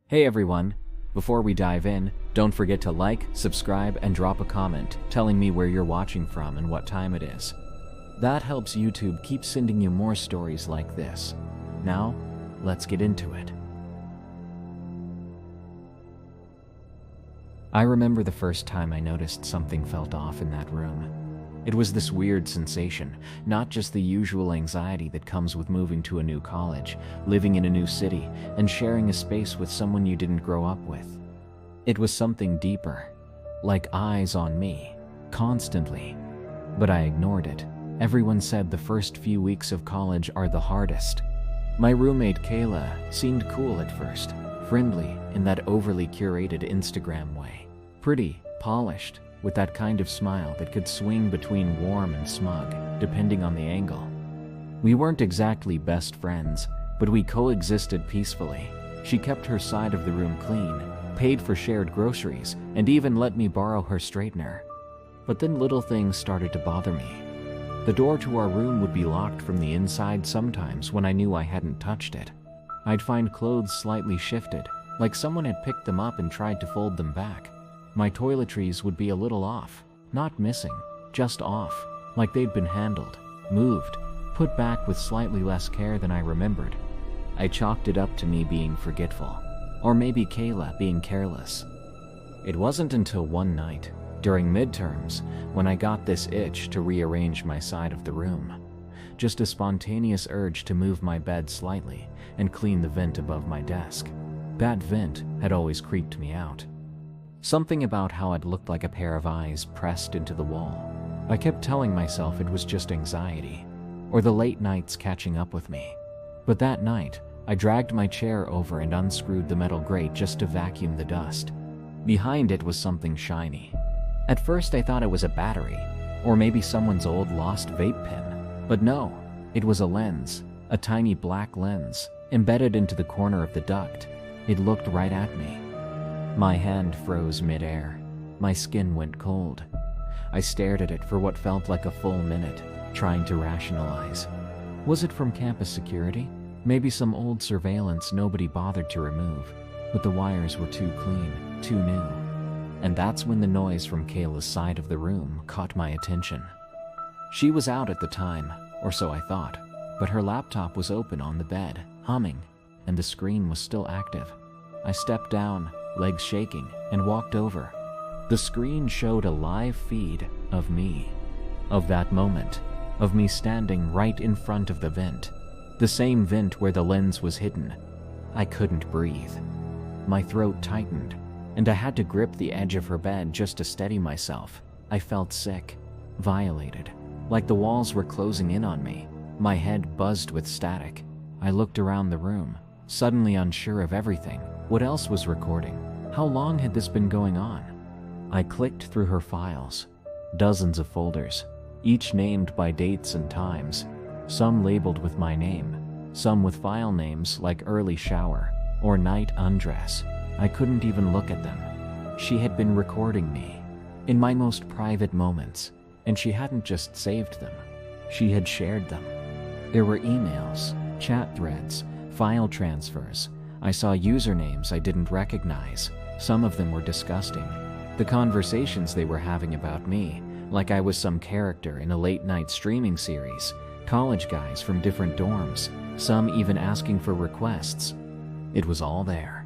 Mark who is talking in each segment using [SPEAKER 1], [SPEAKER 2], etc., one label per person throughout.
[SPEAKER 1] Hey everyone! Before we dive in, don't forget to like, subscribe, and drop a comment telling me where you're watching from and what time it is. That helps YouTube keep sending you more stories like this. Now, let's get into it. I remember the first time I noticed something felt off in that room. It was this weird sensation, not just the usual anxiety that comes with moving to a new college, living in a new city, and sharing a space with someone you didn't grow up with. It was something deeper, like eyes on me, constantly. But I ignored it. Everyone said the first few weeks of college are the hardest. My roommate Kayla seemed cool at first, friendly in that overly curated Instagram way. Pretty, polished, with that kind of smile that could swing between warm and smug, depending on the angle. We weren't exactly best friends, but we coexisted peacefully. She kept her side of the room clean, paid for shared groceries, and even let me borrow her straightener. But then little things started to bother me. The door to our room would be locked from the inside sometimes when I knew I hadn't touched it. I'd find clothes slightly shifted, like someone had picked them up and tried to fold them back. My toiletries would be a little off, not missing, just off, like they'd been handled, moved, put back with slightly less care than I remembered. I chalked it up to me being forgetful, or maybe Kayla being careless. It wasn't until one night, during midterms, when I got this itch to rearrange my side of the room. Just a spontaneous urge to move my bed slightly and clean the vent above my desk. That vent had always creeped me out. Something about how it looked like a pair of eyes pressed into the wall. I kept telling myself it was just anxiety, or the late nights catching up with me. But that night, I dragged my chair over and unscrewed the metal grate just to vacuum the dust. Behind it was something shiny. At first I thought it was a battery, or maybe someone's old lost vape pen. But no, it was a lens, a tiny black lens, embedded into the corner of the duct. It looked right at me. My hand froze midair. My skin went cold. I stared at it for what felt like a full minute, trying to rationalize. Was it from campus security? Maybe some old surveillance nobody bothered to remove, but the wires were too clean, too new. And that's when the noise from Kayla's side of the room caught my attention. She was out at the time, or so I thought, but her laptop was open on the bed, humming, and the screen was still active. I stepped down, legs shaking, and walked over. The screen showed a live feed of me, of that moment, of me standing right in front of the vent, the same vent where the lens was hidden. I couldn't breathe. My throat tightened, and I had to grip the edge of her bed just to steady myself. I felt sick, violated, like the walls were closing in on me. My head buzzed with static. I looked around the room, suddenly unsure of everything. What else was recording? How long had this been going on? I clicked through her files, dozens of folders, each named by dates and times, some labeled with my name, some with file names like early shower or night undress. I couldn't even look at them. She had been recording me in my most private moments, and she hadn't just saved them, she had shared them. There were emails, chat threads, file transfers. I saw usernames I didn't recognize. Some of them were disgusting. The conversations they were having about me, like I was some character in a late-night streaming series, college guys from different dorms, some even asking for requests. It was all there,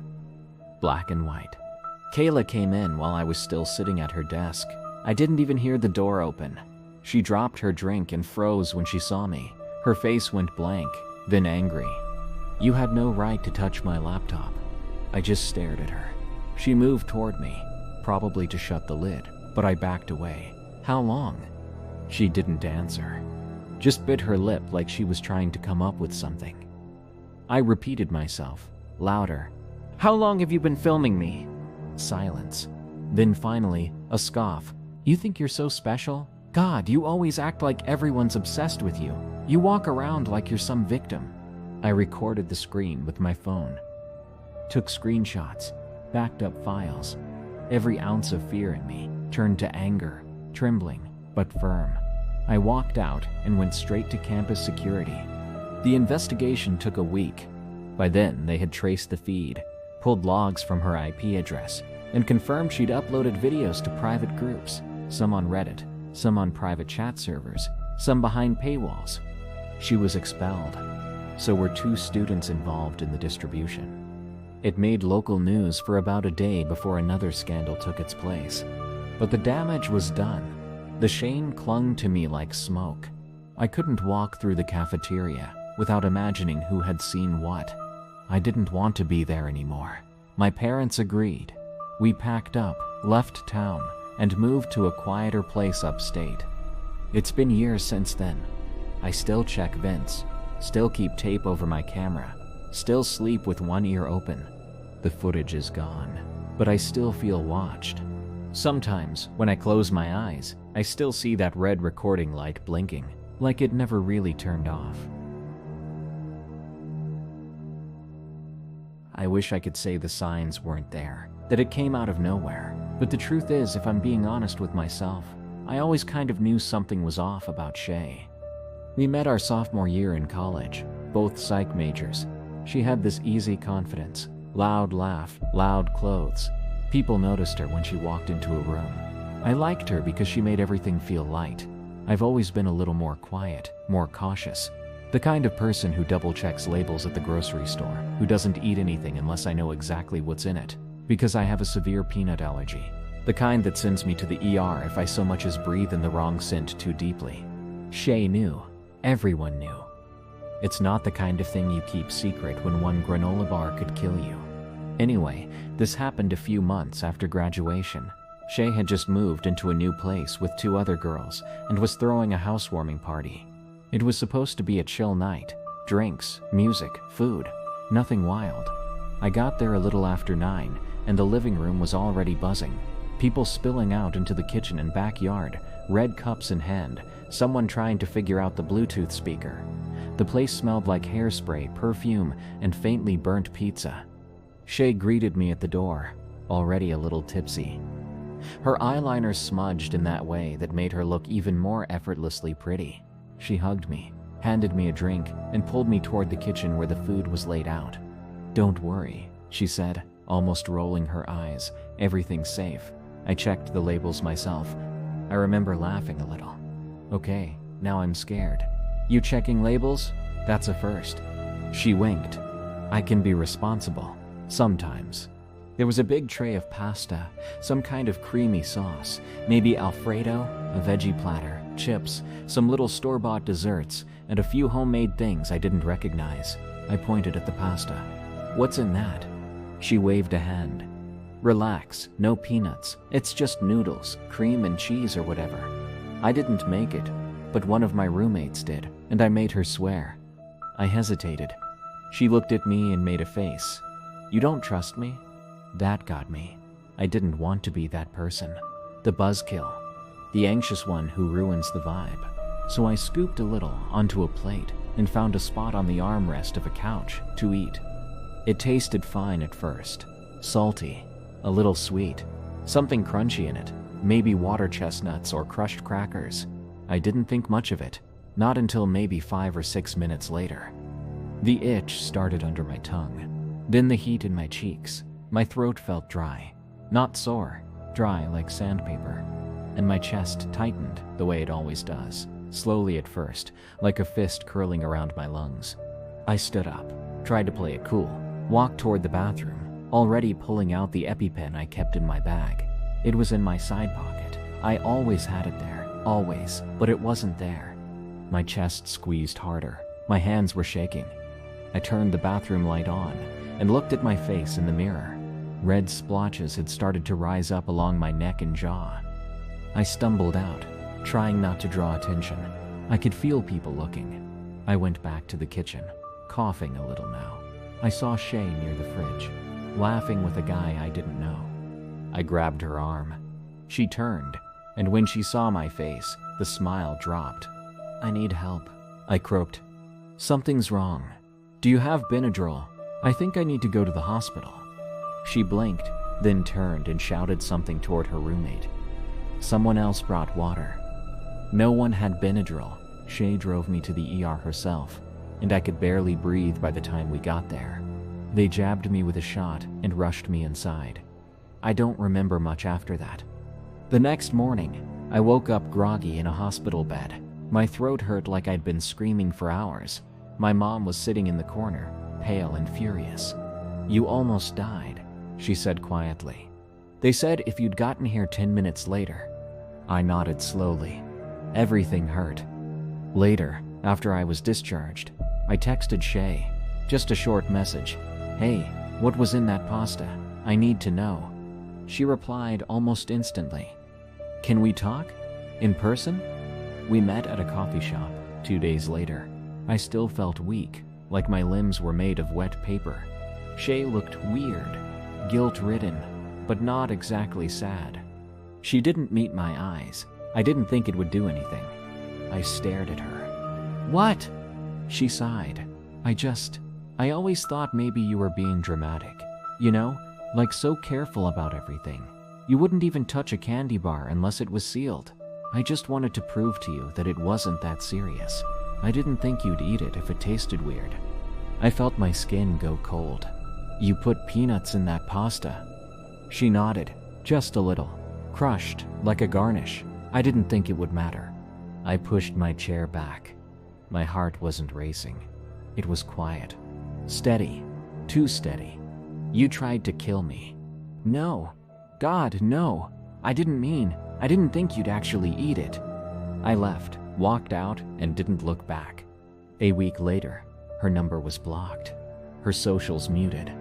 [SPEAKER 1] black and white. Kayla came in while I was still sitting at her desk. I didn't even hear the door open. She dropped her drink and froze when she saw me. Her face went blank, then angry. "You had no right to touch my laptop." I just stared at her. She moved toward me, probably to shut the lid, but I backed away. "How long?" She didn't answer, just bit her lip like she was trying to come up with something. I repeated myself, louder. "How long have you been filming me?" Silence. Then finally, a scoff. "You think you're so special? God, you always act like everyone's obsessed with you. You walk around like you're some victim." I recorded the screen with my phone, took screenshots, backed up files. Every ounce of fear in me turned to anger, trembling, but firm. I walked out and went straight to campus security. The investigation took a week. By then, they had traced the feed, pulled logs from her IP address, and confirmed she'd uploaded videos to private groups, some on Reddit, some on private chat servers, some behind paywalls. She was expelled. So were 2 students involved in the distribution. It made local news for about a day before another scandal took its place. But the damage was done. The shame clung to me like smoke. I couldn't walk through the cafeteria without imagining who had seen what. I didn't want to be there anymore. My parents agreed. We packed up, left town, and moved to a quieter place upstate. It's been years since then. I still check vents, still keep tape over my camera, still sleep with one ear open. The footage is gone, but I still feel watched. Sometimes, when I close my eyes, I still see that red recording light blinking, like it never really turned off. I wish I could say the signs weren't there, that it came out of nowhere. But the truth is, if I'm being honest with myself, I always kind of knew something was off about Shay. We met our sophomore year in college, both psych majors. She had this easy confidence, loud laugh, loud clothes. People noticed her when she walked into a room. I liked her because she made everything feel light. I've always been a little more quiet, more cautious. The kind of person who double-checks labels at the grocery store, who doesn't eat anything unless I know exactly what's in it, because I have a severe peanut allergy. The kind that sends me to the ER if I so much as breathe in the wrong scent too deeply. Shay knew. Everyone knew. It's not the kind of thing you keep secret when one granola bar could kill you. Anyway, this happened a few months after graduation. Shay had just moved into a new place with 2 other girls and was throwing a housewarming party. It was supposed to be a chill night. Drinks, music, food. Nothing wild. I got there a little after 9, and the living room was already buzzing. People spilling out into the kitchen and backyard, red cups in hand, someone trying to figure out the Bluetooth speaker. The place smelled like hairspray, perfume, and faintly burnt pizza. Shay greeted me at the door, already a little tipsy. Her eyeliner smudged in that way that made her look even more effortlessly pretty. She hugged me, handed me a drink, and pulled me toward the kitchen where the food was laid out. "Don't worry," she said, almost rolling her eyes. "Everything's safe. I checked the labels myself." I remember laughing a little. "Okay, now I'm scared. You checking labels? That's a first." She winked. "I can be responsible. Sometimes." There was a big tray of pasta, some kind of creamy sauce, maybe Alfredo, a veggie platter, chips, some little store-bought desserts, and a few homemade things I didn't recognize. I pointed at the pasta. "What's in that?" She waved a hand. "Relax, no peanuts. It's just noodles, cream and cheese or whatever. I didn't make it, but one of my roommates did, and I made her swear." I hesitated. She looked at me and made a face. "You don't trust me?" That got me. I didn't want to be that person. The buzzkill. The anxious one who ruins the vibe. So I scooped a little onto a plate and found a spot on the armrest of a couch to eat. It tasted fine at first. Salty. A little sweet. Something crunchy in it. Maybe water chestnuts or crushed crackers. I didn't think much of it. Not until maybe 5 or 6 minutes later. The itch started under my tongue. Then the heat in my cheeks. My throat felt dry. Not sore. Dry like sandpaper. And my chest tightened the way it always does. Slowly at first, like a fist curling around my lungs. I stood up. Tried to play it cool. Walked toward the bathroom, already pulling out the EpiPen I kept in my bag. It was in my side pocket. I always had it there. Always. But it wasn't there. My chest squeezed harder. My hands were shaking. I turned the bathroom light on and looked at my face in the mirror. Red splotches had started to rise up along my neck and jaw. I stumbled out, trying not to draw attention. I could feel people looking. I went back to the kitchen, coughing a little now. I saw Shay near the fridge, laughing with a guy I didn't know. I grabbed her arm. She turned, and when she saw my face, the smile dropped. "I need help," I croaked. "Something's wrong. Do you have Benadryl? I think I need to go to the hospital." She blinked, then turned and shouted something toward her roommate. Someone else brought water. No one had Benadryl. Shay drove me to the ER herself, and I could barely breathe by the time we got there. They jabbed me with a shot and rushed me inside. I don't remember much after that. The next morning, I woke up groggy in a hospital bed. My throat hurt like I'd been screaming for hours. My mom was sitting in the corner, pale and furious. "You almost died," she said quietly. "They said if you'd gotten here 10 minutes later." I nodded slowly. Everything hurt. Later, after I was discharged, I texted Shay. Just a short message. "Hey, what was in that pasta? I need to know." She replied almost instantly. "Can we talk? In person?" We met at a coffee shop 2 days later. I still felt weak, like my limbs were made of wet paper. Shay looked weird, guilt-ridden, but not exactly sad. She didn't meet my eyes. I didn't think it would do anything. I stared at her. "What?" She sighed. I always thought maybe you were being dramatic. You know, like so careful about everything. You wouldn't even touch a candy bar unless it was sealed. I just wanted to prove to you that it wasn't that serious. I didn't think you'd eat it if it tasted weird." I felt my skin go cold. "You put peanuts in that pasta?" She nodded, just a little. Crushed, like a garnish. I didn't think it would matter. I pushed my chair back. My heart wasn't racing. It was quiet. Steady. Too steady. "You tried to kill me." "No. God, no. I didn't think you'd actually eat it." I left, walked out, and didn't look back. A week later, her number was blocked. Her socials muted.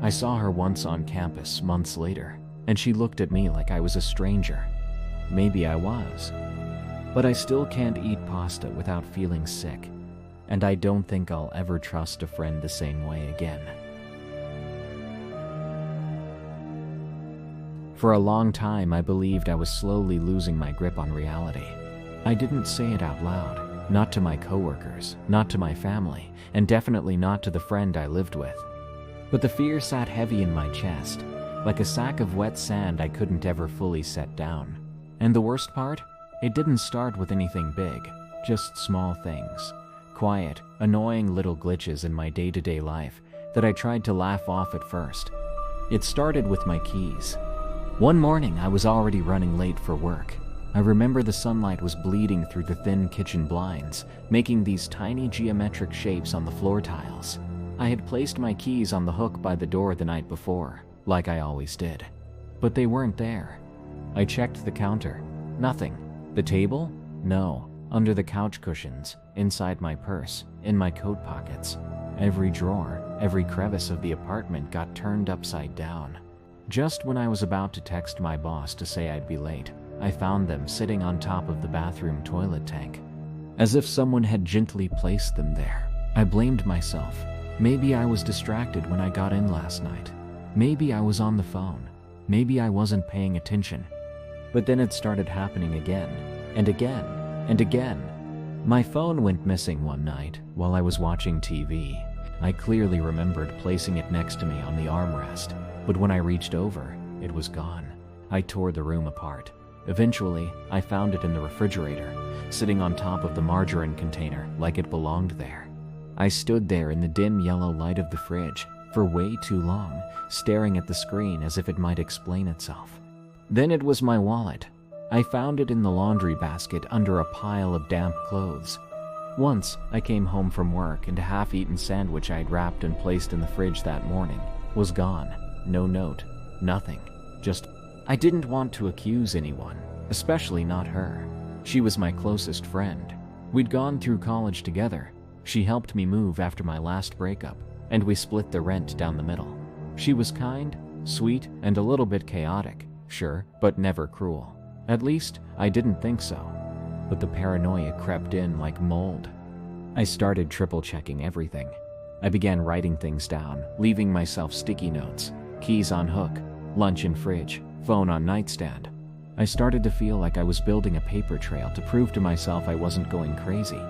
[SPEAKER 1] I saw her once on campus months later, and she looked at me like I was a stranger. Maybe I was. But I still can't eat pasta without feeling sick, and I don't think I'll ever trust a friend the same way again. For a long time, I believed I was slowly losing my grip on reality. I didn't say it out loud, not to my coworkers, not to my family, and definitely not to the friend I lived with. But the fear sat heavy in my chest, like a sack of wet sand I couldn't ever fully set down. And the worst part? It didn't start with anything big, just small things. Quiet, annoying little glitches in my day-to-day life that I tried to laugh off at first. It started with my keys. One morning, I was already running late for work. I remember the sunlight was bleeding through the thin kitchen blinds, making these tiny geometric shapes on the floor tiles. I had placed my keys on the hook by the door the night before, like I always did. But they weren't there. I checked the counter. Nothing. The table? No. Under the couch cushions, inside my purse, in my coat pockets. Every drawer, every crevice of the apartment got turned upside down. Just when I was about to text my boss to say I'd be late, I found them sitting on top of the bathroom toilet tank. As if someone had gently placed them there. I blamed myself. Maybe I was distracted when I got in last night. Maybe I was on the phone. Maybe I wasn't paying attention. But then it started happening again, and again, and again. My phone went missing one night while I was watching TV. I clearly remembered placing it next to me on the armrest, but when I reached over, it was gone. I tore the room apart. Eventually, I found it in the refrigerator, sitting on top of the margarine container like it belonged there. I stood there in the dim yellow light of the fridge for way too long, staring at the screen as if it might explain itself. Then it was my wallet. I found it in the laundry basket under a pile of damp clothes. Once, I came home from work and a half-eaten sandwich I'd wrapped and placed in the fridge that morning was gone. No note, nothing, just... I didn't want to accuse anyone, especially not her. She was my closest friend. We'd gone through college together. She helped me move after my last breakup, and we split the rent down the middle. She was kind, sweet, and a little bit chaotic, sure, but never cruel. At least, I didn't think so. But the paranoia crept in like mold. I started triple-checking everything. I began writing things down, leaving myself sticky notes, keys on hook, lunch in fridge, phone on nightstand. I started to feel like I was building a paper trail to prove to myself I wasn't going crazy.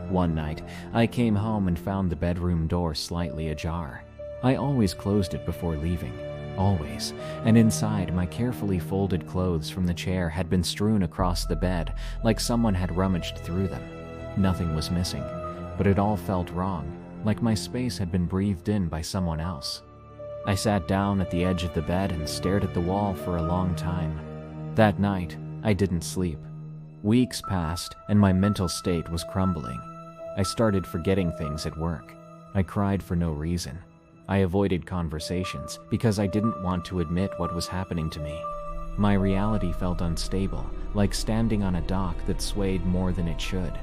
[SPEAKER 1] One night, I came home and found the bedroom door slightly ajar. I always closed it before leaving. Always. And inside, my carefully folded clothes from the chair had been strewn across the bed like someone had rummaged through them. Nothing was missing, but it all felt wrong. like my space had been breathed in by someone else. I sat down at the edge of the bed and stared at the wall for a long time. That night, I didn't sleep. Weeks passed, and my mental state was crumbling. I started forgetting things at work. I cried for no reason. I avoided conversations because I didn't want to admit what was happening to me. My reality felt unstable, like standing on a dock that swayed more than it should.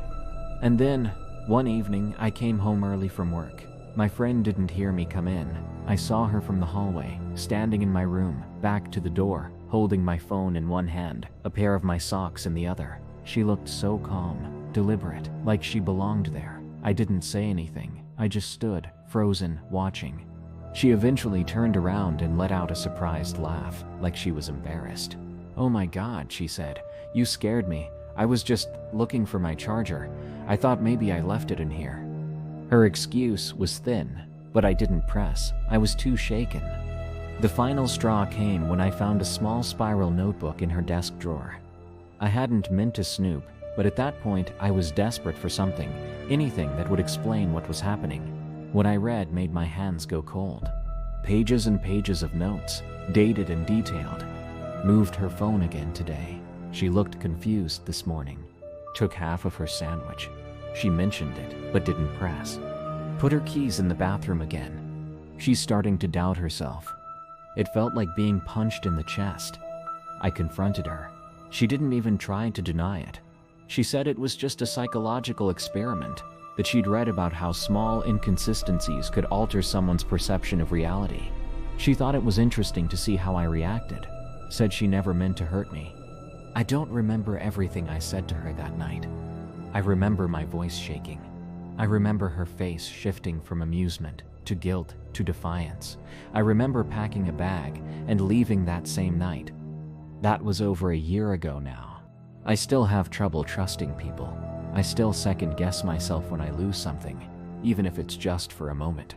[SPEAKER 1] And then, one evening, I came home early from work. My friend didn't hear me come in. I saw her from the hallway, standing in my room, back to the door, holding my phone in one hand, a pair of my socks in the other. She looked so calm, deliberate, like she belonged there. I didn't say anything. I just stood, frozen, watching. She eventually turned around and let out a surprised laugh, like she was embarrassed. "Oh my God," she said. "You scared me. I was just looking for my charger. I thought maybe I left it in here." Her excuse was thin, but I didn't press. I was too shaken. The final straw came when I found a small spiral notebook in her desk drawer. I hadn't meant to snoop, but at that point I was desperate for something, anything that would explain what was happening. What I read made my hands go cold. Pages and pages of notes, dated and detailed. Moved her phone again today. She looked confused this morning. Took half of her sandwich. She mentioned it, but didn't press. Put her keys in the bathroom again. She's starting to doubt herself. It felt like being punched in the chest. I confronted her. She didn't even try to deny it. She said it was just a psychological experiment, that she'd read about how small inconsistencies could alter someone's perception of reality. She thought it was interesting to see how I reacted. Said she never meant to hurt me. I don't remember everything I said to her that night. I remember my voice shaking. I remember her face shifting from amusement to guilt to defiance. I remember packing a bag and leaving that same night. That was over a year ago now. I still have trouble trusting people. I still second-guess myself when I lose something, even if it's just for a moment.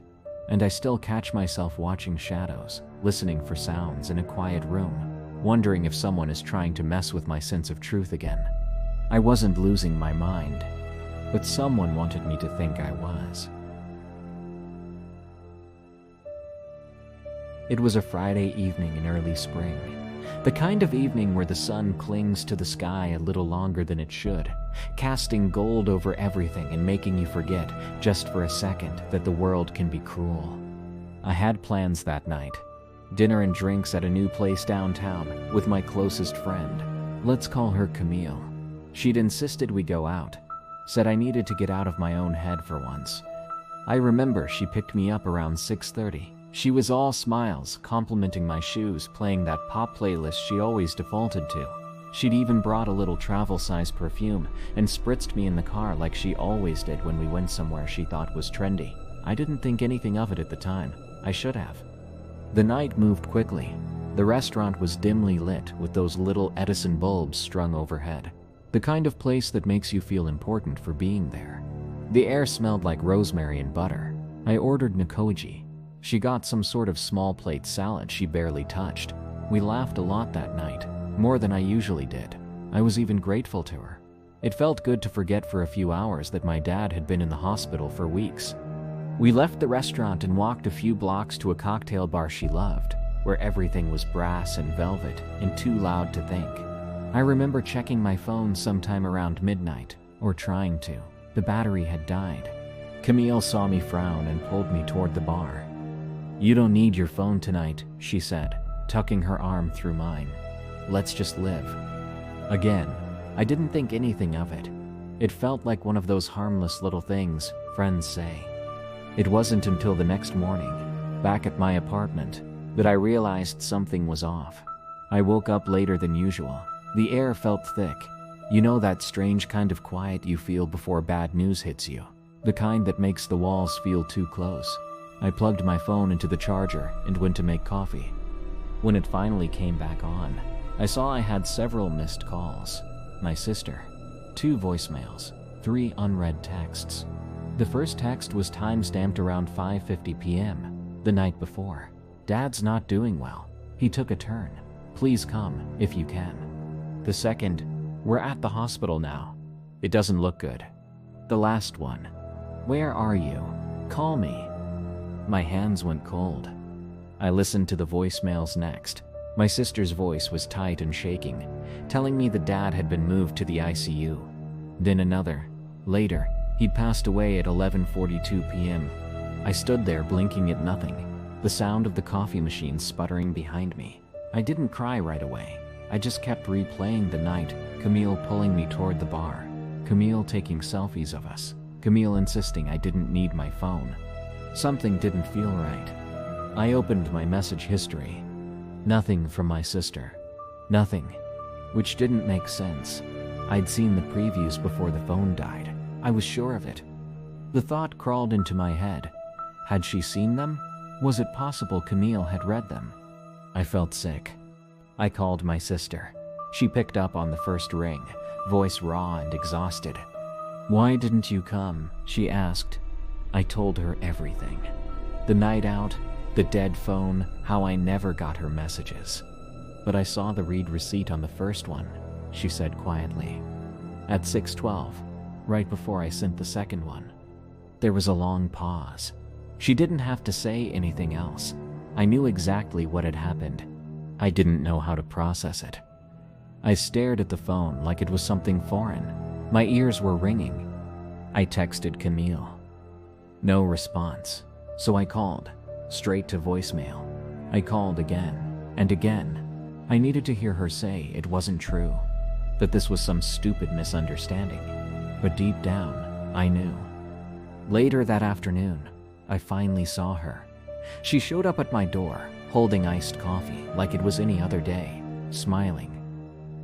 [SPEAKER 1] And I still catch myself watching shadows, listening for sounds in a quiet room, wondering if someone is trying to mess with my sense of truth again. I wasn't losing my mind, but someone wanted me to think I was. It was a Friday evening in early spring. The kind of evening where the sun clings to the sky a little longer than it should, casting gold over everything and making you forget, just for a second, that the world can be cruel. I had plans that night. Dinner and drinks at a new place downtown with my closest friend. Let's call her Camille. She'd insisted we go out. Said I needed to get out of my own head for once. I remember she picked me up around 6:30. She was all smiles, complimenting my shoes, playing that pop playlist she always defaulted to. She'd even brought a little travel-size perfume and spritzed me in the car like she always did when we went somewhere she thought was trendy. I didn't think anything of it at the time. I should have. The night moved quickly. The restaurant was dimly lit with those little Edison bulbs strung overhead. The kind of place that makes you feel important for being there. The air smelled like rosemary and butter. I ordered Nikoji. She got some sort of small plate salad she barely touched. We laughed a lot that night, more than I usually did. I was even grateful to her. It felt good to forget for a few hours that my dad had been in the hospital for weeks. We left the restaurant and walked a few blocks to a cocktail bar she loved, where everything was brass and velvet and too loud to think. I remember checking my phone sometime around midnight, or trying to. The battery had died. Camille saw me frown and pulled me toward the bar. "You don't need your phone tonight," she said, tucking her arm through mine. "Let's just live." Again, I didn't think anything of it. It felt like one of those harmless little things friends say. It wasn't until the next morning, back at my apartment, that I realized something was off. I woke up later than usual. The air felt thick. You know that strange kind of quiet you feel before bad news hits you? The kind that makes the walls feel too close. I plugged my phone into the charger and went to make coffee. When it finally came back on, I saw I had several missed calls. My sister, 2 voicemails, 3 unread texts. The first text was time-stamped around 5:50 p.m. the night before. "Dad's not doing well. He took a turn. Please come, if you can." The second, "We're at the hospital now. It doesn't look good." The last one, "Where are you? Call me. My hands went cold. I listened to the voicemails next. My sister's voice was tight and shaking, telling me that Dad had been moved to the ICU. Then another. Later, he'd passed away at 11:42 p.m. I stood there blinking at nothing, the sound of the coffee machine sputtering behind me. I didn't cry right away. I just kept replaying the night, Camille pulling me toward the bar, Camille taking selfies of us, Camille insisting I didn't need my phone. Something didn't feel right. I opened my message history. Nothing from my sister. Nothing. Which didn't make sense. I'd seen the previews before the phone died. I was sure of it. The thought crawled into my head. Had she seen them? Was it possible Camille had read them? I felt sick. I called my sister. She picked up on the first ring, voice raw and exhausted. "Why didn't you come?" she asked. I told her everything. The night out, the dead phone, how I never got her messages. "But I saw the read receipt on the first one," she said quietly. "At 6:12, right before I sent the second one." There was a long pause. She didn't have to say anything else. I knew exactly what had happened. I didn't know how to process it. I stared at the phone like it was something foreign. My ears were ringing. I texted Camille. No response. So I called, straight to voicemail. I called again and again. I needed to hear her say it wasn't true, that this was some stupid misunderstanding. But deep down, I knew. Later that afternoon, I finally saw her. She showed up at my door, holding iced coffee like it was any other day, smiling.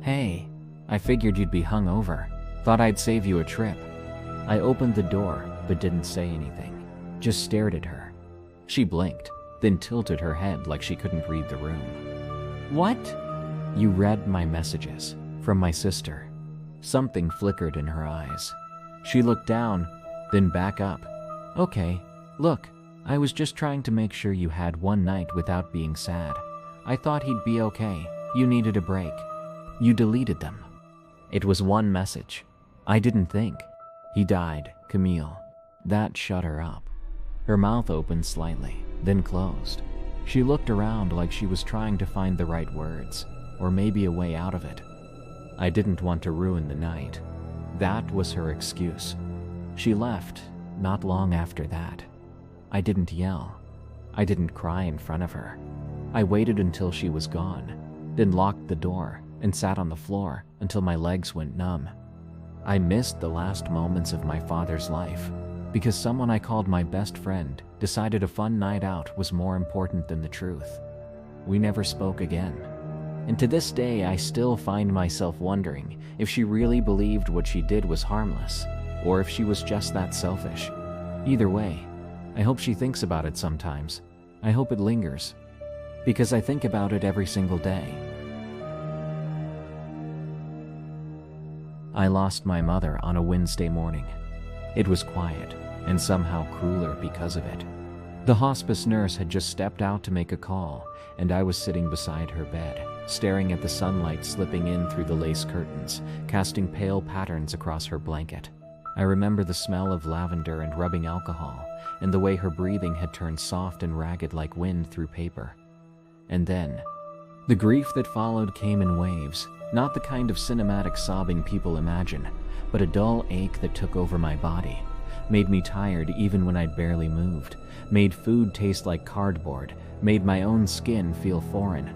[SPEAKER 1] "Hey, I figured you'd be hungover. Thought I'd save you a trip." I opened the door, but didn't say anything, just stared at her. She blinked, then tilted her head like she couldn't read the room. "What?" "You read my messages, from my sister." Something flickered in her eyes. She looked down, then back up. "Okay, look, I was just trying to make sure you had one night without being sad. I thought he'd be okay. You needed a break. You deleted them." It was one message. I didn't think. "He died, Camille." That shut her up. Her mouth opened slightly, then closed. She looked around like she was trying to find the right words, or maybe a way out of it. I didn't want to ruin the night. That was her excuse. She left, not long after that. I didn't yell. I didn't cry in front of her. I waited until she was gone, then locked the door and sat on the floor until my legs went numb. I missed the last moments of my father's life because someone I called my best friend decided a fun night out was more important than the truth. We never spoke again. And to this day, I still find myself wondering if she really believed what she did was harmless, or if she was just that selfish. Either way, I hope she thinks about it sometimes. I hope it lingers, because I think about it every single day. I lost my mother on a Wednesday morning. It was quiet, and somehow crueler because of it. The hospice nurse had just stepped out to make a call, and I was sitting beside her bed, staring at the sunlight slipping in through the lace curtains, casting pale patterns across her blanket. I remember the smell of lavender and rubbing alcohol, and the way her breathing had turned soft and ragged like wind through paper. And then, the grief that followed came in waves, not the kind of cinematic sobbing people imagine, but a dull ache that took over my body, made me tired even when I'd barely moved, made food taste like cardboard, made my own skin feel foreign.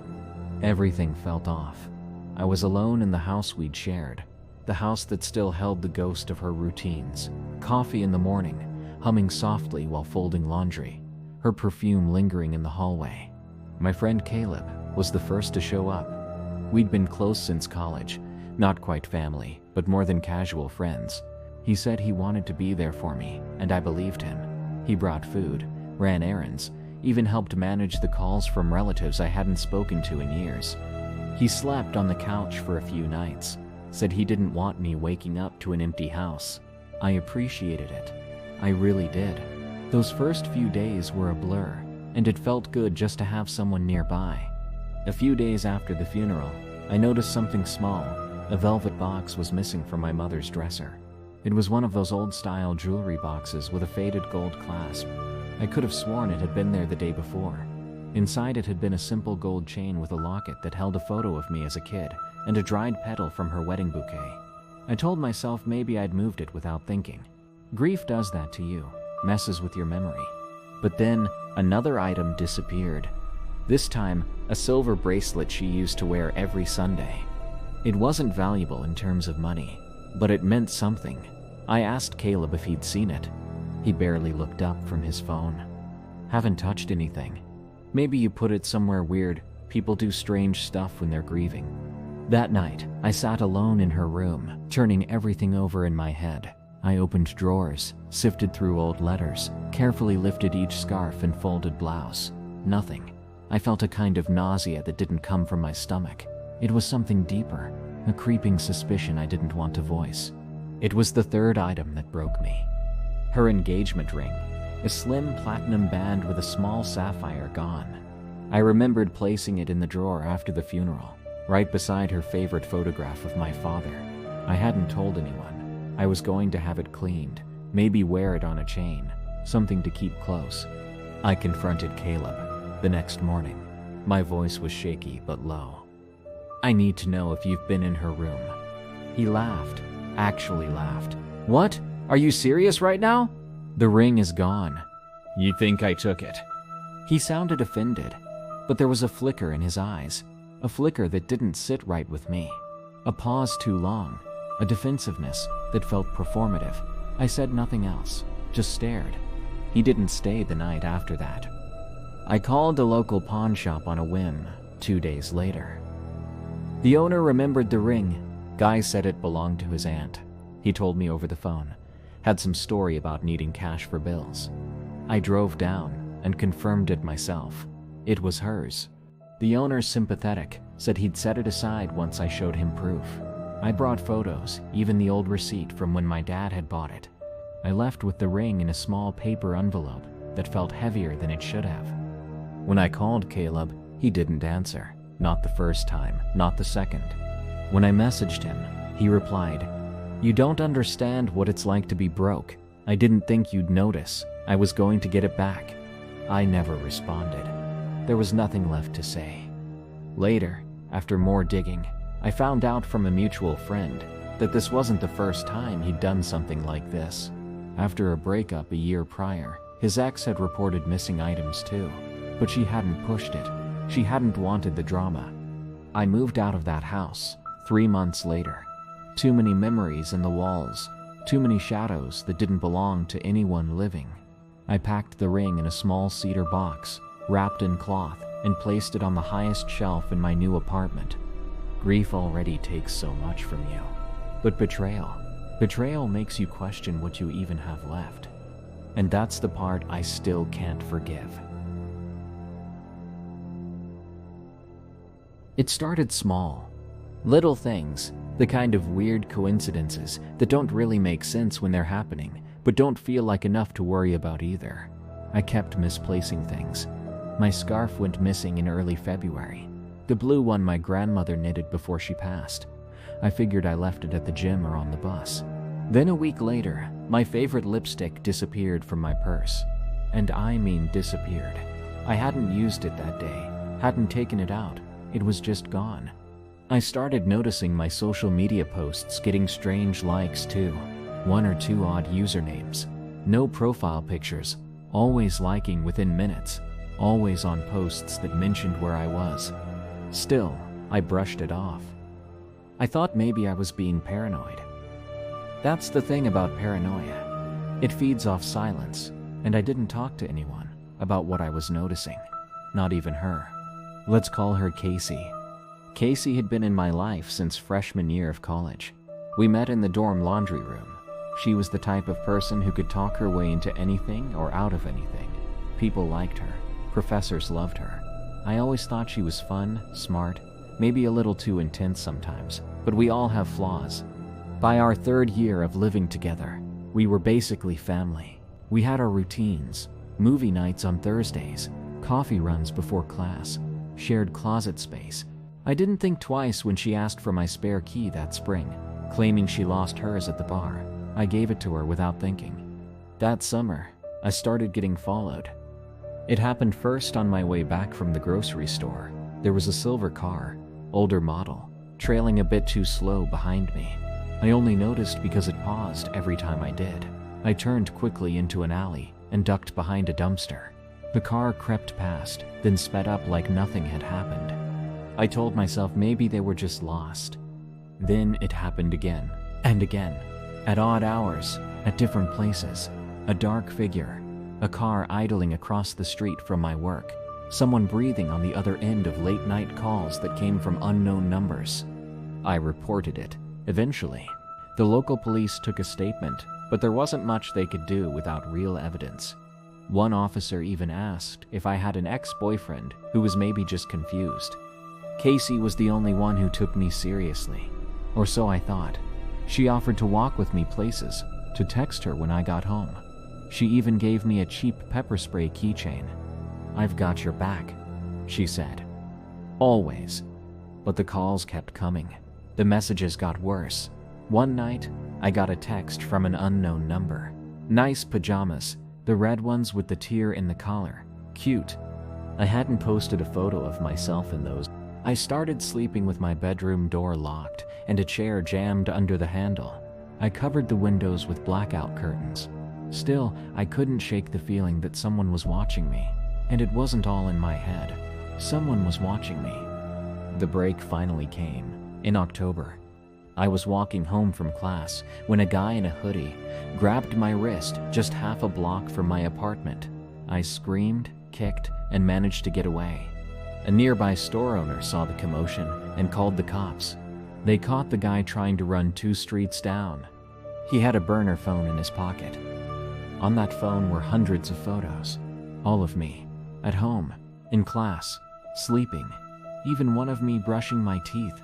[SPEAKER 1] Everything felt off. I was alone in the house we'd shared, the house that still held the ghost of her routines. Coffee in the morning, humming softly while folding laundry, her perfume lingering in the hallway. My friend Caleb was the first to show up. We'd been close since college, not quite family, but more than casual friends. He said he wanted to be there for me, and I believed him. He brought food, ran errands, even helped manage the calls from relatives I hadn't spoken to in years. He slept on the couch for a few nights, said he didn't want me waking up to an empty house. I appreciated it. I really did. Those first few days were a blur, and it felt good just to have someone nearby. A few days after the funeral, I noticed something small. A velvet box was missing from my mother's dresser. It was one of those old-style jewelry boxes with a faded gold clasp. I could have sworn it had been there the day before. Inside it had been a simple gold chain with a locket that held a photo of me as a kid and a dried petal from her wedding bouquet. I told myself maybe I'd moved it without thinking. Grief does that to you, messes with your memory. But then, another item disappeared. This time, a silver bracelet she used to wear every Sunday. It wasn't valuable in terms of money, but it meant something. I asked Caleb if he'd seen it. He barely looked up from his phone. Haven't touched anything. Maybe you put it somewhere weird. People do strange stuff when they're grieving. That night, I sat alone in her room, turning everything over in my head. I opened drawers, sifted through old letters, carefully lifted each scarf and folded blouse. Nothing. I felt a kind of nausea that didn't come from my stomach. It was something deeper, a creeping suspicion I didn't want to voice. It was the third item that broke me. Her engagement ring, a slim platinum band with a small sapphire gone. I remembered placing it in the drawer after the funeral, right beside her favorite photograph of my father. I hadn't told anyone. I was going to have it cleaned, maybe wear it on a chain, something to keep close. I confronted Caleb the next morning. My voice was shaky but low. I need to know if you've been in her room. He laughed, actually laughed. What? Are you serious right now? The ring is gone. You think I took it? He sounded offended, but there was a flicker in his eyes, a flicker that didn't sit right with me. A pause too long, a defensiveness that felt performative. I said nothing else, just stared. He didn't stay the night after that. I called the local pawn shop on a whim 2 days later. The owner remembered the ring. Guy said it belonged to his aunt. He told me over the phone. Had some story about needing cash for bills. I drove down and confirmed it myself. It was hers. The owner, sympathetic, said he'd set it aside once I showed him proof. I brought photos, even the old receipt from when my dad had bought it. I left with the ring in a small paper envelope that felt heavier than it should have. When I called Caleb, he didn't answer. Not the first time, not the second. When I messaged him, he replied, "You don't understand what it's like to be broke. I didn't think you'd notice. I was going to get it back." I never responded. There was nothing left to say. Later, after more digging, I found out from a mutual friend that this wasn't the first time he'd done something like this. After a breakup a year prior, his ex had reported missing items too, but she hadn't pushed it. She hadn't wanted the drama. I moved out of that house 3 months later. Too many memories in the walls, too many shadows that didn't belong to anyone living. I packed the ring in a small cedar box, wrapped in cloth, and placed it on the highest shelf in my new apartment. Grief already takes so much from you. But betrayal makes you question what you even have left. And that's the part I still can't forgive. It started small. Little things, the kind of weird coincidences that don't really make sense when they're happening, but don't feel like enough to worry about either. I kept misplacing things. My scarf went missing in early February. The blue one my grandmother knitted before she passed. I figured I left it at the gym or on the bus. Then a week later, my favorite lipstick disappeared from my purse. And I mean disappeared. I hadn't used it that day, hadn't taken it out. It was just gone. I started noticing my social media posts getting strange likes too. 1 or 2 odd usernames. No profile pictures. Always liking within minutes. Always on posts that mentioned where I was. Still, I brushed it off. I thought maybe I was being paranoid. That's the thing about paranoia. It feeds off silence, and I didn't talk to anyone about what I was noticing. Not even her. Let's call her Casey. Casey had been in my life since freshman year of college. We met in the dorm laundry room. She was the type of person who could talk her way into anything or out of anything. People liked her. Professors loved her. I always thought she was fun, smart, maybe a little too intense sometimes, but we all have flaws. By our 3rd year of living together, we were basically family. We had our routines, movie nights on Thursdays, coffee runs before class, shared closet space. I didn't think twice when she asked for my spare key that spring, claiming she lost hers at the bar. I gave it to her without thinking. That summer, I started getting followed. It happened first on my way back from the grocery store. There was a silver car, older model, trailing a bit too slow behind me. I only noticed because it paused every time I did. I turned quickly into an alley and ducked behind a dumpster. The car crept past, then sped up like nothing had happened. I told myself maybe they were just lost. Then it happened again and again, at odd hours, at different places. A dark figure, a car idling across the street from my work, someone breathing on the other end of late-night calls that came from unknown numbers. I reported it. Eventually, the local police took a statement, but there wasn't much they could do without real evidence. One officer even asked if I had an ex-boyfriend who was maybe just confused. Casey was the only one who took me seriously, or so I thought. She offered to walk with me places, to text her when I got home. She even gave me a cheap pepper spray keychain. "I've got your back," she said. Always. But the calls kept coming. The messages got worse. One night, I got a text from an unknown number. "Nice pajamas, the red ones with the tear in the collar. Cute." I hadn't posted a photo of myself in those. I started sleeping with my bedroom door locked and a chair jammed under the handle. I covered the windows with blackout curtains. Still, I couldn't shake the feeling that someone was watching me. And it wasn't all in my head. Someone was watching me. The break finally came, in October. I was walking home from class when a guy in a hoodie grabbed my wrist just half a block from my apartment. I screamed, kicked, and managed to get away. A nearby store owner saw the commotion and called the cops. They caught the guy trying to run 2 streets down. He had a burner phone in his pocket. On that phone were hundreds of photos. All of me, at home, in class, sleeping, even one of me brushing my teeth.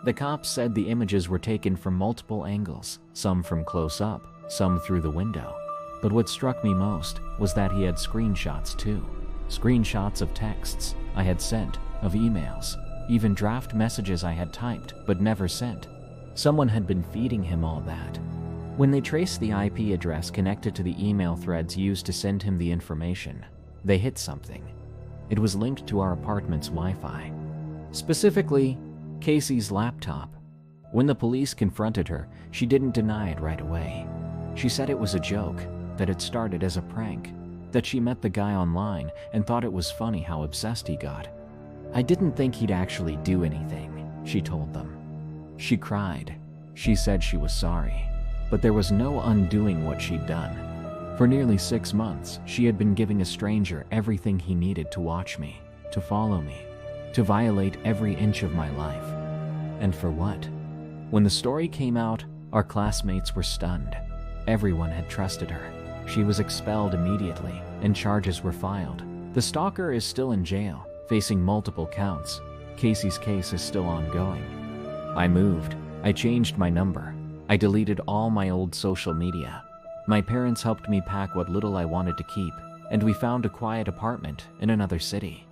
[SPEAKER 1] The cops said the images were taken from multiple angles, some from close up, some through the window. But what struck me most was that he had screenshots too. Screenshots of texts I had sent, of emails, even draft messages I had typed but never sent. Someone had been feeding him all that. When they traced the IP address connected to the email threads used to send him the information, they hit something. It was linked to our apartment's Wi-Fi. Specifically, Casey's laptop. When the police confronted her, she didn't deny it right away. She said it was a joke, that it started as a prank, that she met the guy online and thought it was funny how obsessed he got. "I didn't think he'd actually do anything," she told them. She cried. She said she was sorry. But there was no undoing what she'd done. For nearly 6 months, she had been giving a stranger everything he needed to watch me, to follow me, to violate every inch of my life. And for what? When the story came out, our classmates were stunned. Everyone had trusted her. She was expelled immediately, and charges were filed. The stalker is still in jail, facing multiple counts. Casey's case is still ongoing. I moved. I changed my number. I deleted all my old social media. My parents helped me pack what little I wanted to keep, and we found a quiet apartment in another city.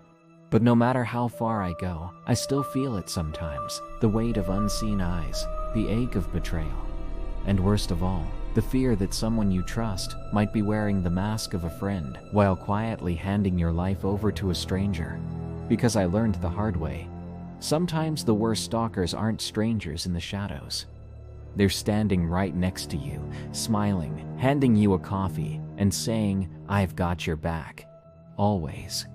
[SPEAKER 1] But no matter how far I go, I still feel it sometimes, the weight of unseen eyes, the ache of betrayal. And worst of all, the fear that someone you trust might be wearing the mask of a friend while quietly handing your life over to a stranger. Because I learned the hard way, sometimes the worst stalkers aren't strangers in the shadows. They're standing right next to you, smiling, handing you a coffee, and saying, "I've got your back." Always.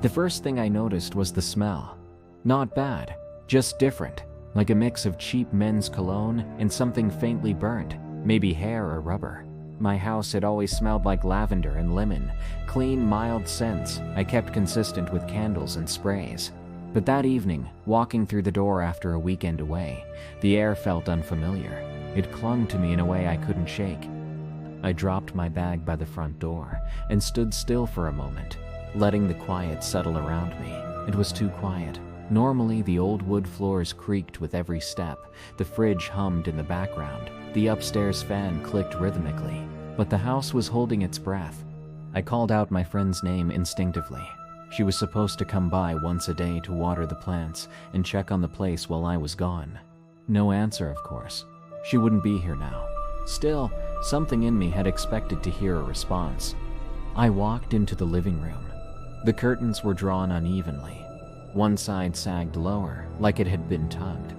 [SPEAKER 1] The first thing I noticed was the smell. Not bad, just different, like a mix of cheap men's cologne and something faintly burnt, maybe hair or rubber. My house had always smelled like lavender and lemon, clean, mild scents I kept consistent with candles and sprays. But that evening, walking through the door after a weekend away, the air felt unfamiliar. It clung to me in a way I couldn't shake. I dropped my bag by the front door and stood still for a moment, letting the quiet settle around me. It was too quiet. Normally, the old wood floors creaked with every step, the fridge hummed in the background, the upstairs fan clicked rhythmically, but the house was holding its breath. I called out my friend's name instinctively. She was supposed to come by once a day to water the plants and check on the place while I was gone. No answer, of course. She wouldn't be here now. Still, something in me had expected to hear a response. I walked into the living room. The curtains were drawn unevenly. One side sagged lower, like it had been tugged.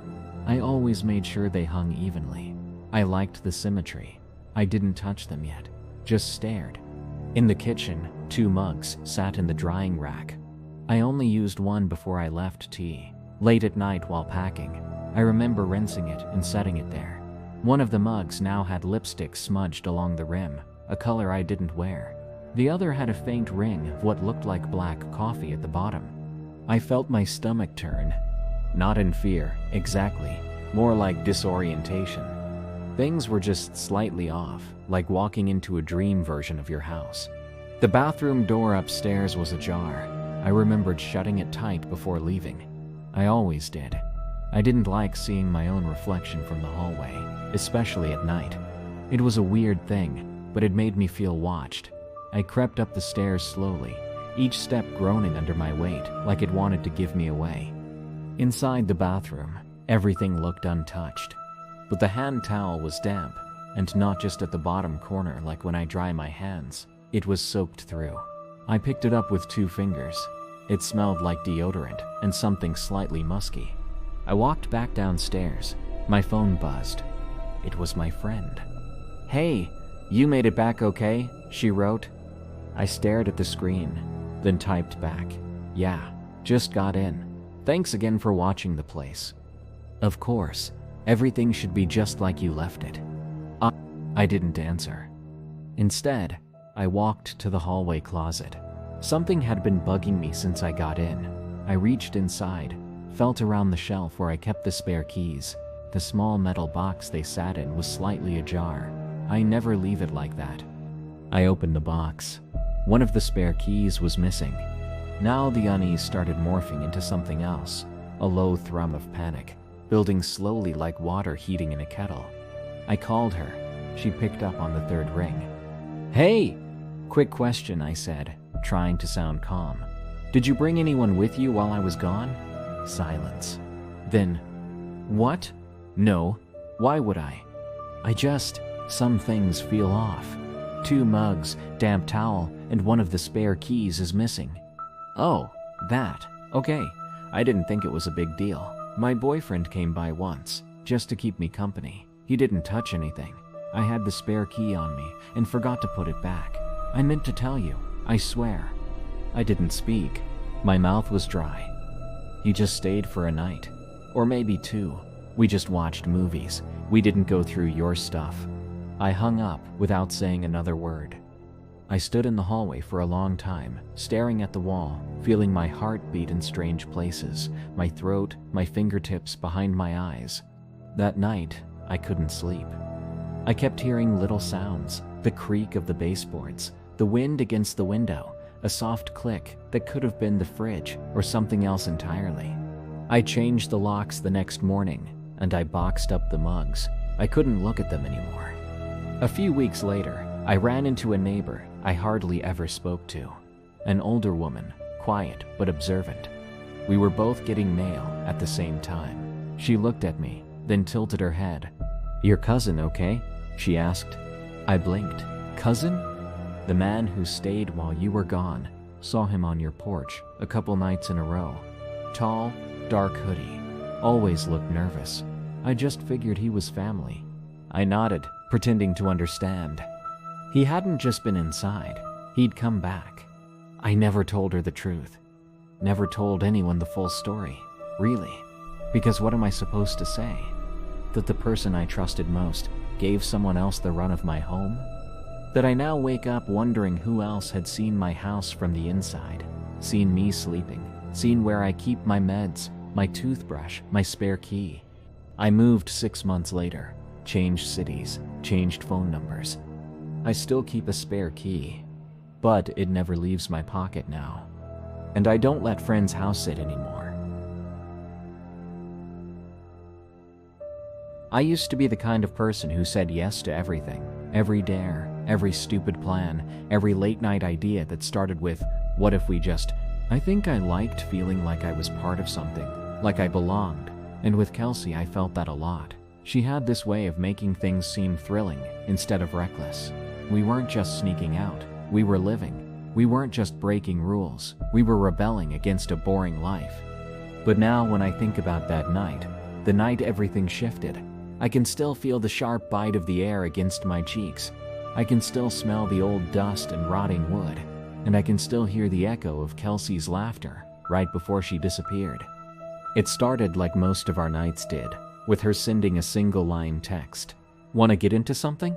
[SPEAKER 1] I always made sure they hung evenly. I liked the symmetry. I didn't touch them yet, just stared. In the kitchen, 2 mugs sat in the drying rack. I only used one before I left tea. Late at night while packing, I remember rinsing it and setting it there. One of the mugs now had lipstick smudged along the rim, a color I didn't wear. The other had a faint ring of what looked like black coffee at the bottom. I felt my stomach turn. Not in fear, exactly. More like disorientation. Things were just slightly off, like walking into a dream version of your house. The bathroom door upstairs was ajar. I remembered shutting it tight before leaving. I always did. I didn't like seeing my own reflection from the hallway, especially at night. It was a weird thing, but it made me feel watched. I crept up the stairs slowly, each step groaning under my weight, like it wanted to give me away. Inside the bathroom, everything looked untouched. But the hand towel was damp, and not just at the bottom corner like when I dry my hands. It was soaked through. I picked it up with 2 fingers. It smelled like deodorant and something slightly musky. I walked back downstairs. My phone buzzed. It was my friend. "Hey, you made it back okay?" she wrote. I stared at the screen, then typed back, "Yeah, just got in. Thanks again for watching the place. Of course, everything should be just like you left it." I didn't answer. Instead, I walked to the hallway closet. Something had been bugging me since I got in. I reached inside, felt around the shelf where I kept the spare keys. The small metal box they sat in was slightly ajar. I never leave it like that. I opened the box. One of the spare keys was missing. Now the unease started morphing into something else, a low thrum of panic, building slowly like water heating in a kettle. I called her. She picked up on the 3rd ring. "Hey!" "Quick question," I said, trying to sound calm. "Did you bring anyone with you while I was gone?" Silence. Then, "What? No. Why would I? Some things feel off. 2 mugs, damp towel, and one of the spare keys is missing." "Oh, that. Okay. I didn't think it was a big deal. My boyfriend came by once, just to keep me company. He didn't touch anything. I had the spare key on me and forgot to put it back. I meant to tell you, I swear." I didn't speak. My mouth was dry. "He just stayed for a night. Or maybe 2. We just watched movies. We didn't go through your stuff." I hung up without saying another word. I stood in the hallway for a long time, staring at the wall, feeling my heart beat in strange places, my throat, my fingertips behind my eyes. That night, I couldn't sleep. I kept hearing little sounds, the creak of the baseboards, the wind against the window, a soft click that could have been the fridge or something else entirely. I changed the locks the next morning, and I boxed up the mugs. I couldn't look at them anymore. A few weeks later, I ran into a neighbor I hardly ever spoke to. An older woman, quiet but observant. We were both getting mail at the same time. She looked at me, then tilted her head. "Your cousin, okay?" she asked. I blinked. "Cousin?" "The man who stayed while you were gone. Saw him on your porch a couple nights in a row. Tall, dark hoodie. Always looked nervous. I just figured he was family." I nodded, pretending to understand. He hadn't just been inside. He'd come back. I never told her the truth. Never told anyone the full story, really. Because what am I supposed to say? That the person I trusted most gave someone else the run of my home? That I now wake up wondering who else had seen my house from the inside, seen me sleeping, seen where I keep my meds, my toothbrush, my spare key. I moved 6 months later, changed cities, changed phone numbers. I still keep a spare key, but it never leaves my pocket now. And I don't let friends house sit anymore. I used to be the kind of person who said yes to everything, every dare, every stupid plan, every late night idea that started with, what if we just... I think I liked feeling like I was part of something, like I belonged, And with Kelsey, I felt that a lot. She had this way of making things seem thrilling instead of reckless. We weren't just sneaking out, we were living. We weren't just breaking rules, we were rebelling against a boring life. But now when I think about that night, the night everything shifted, I can still feel the sharp bite of the air against my cheeks. I can still smell the old dust and rotting wood, and I can still hear the echo of Kelsey's laughter right before she disappeared. It started like most of our nights did, with her sending a single-line text. "Wanna get into something?"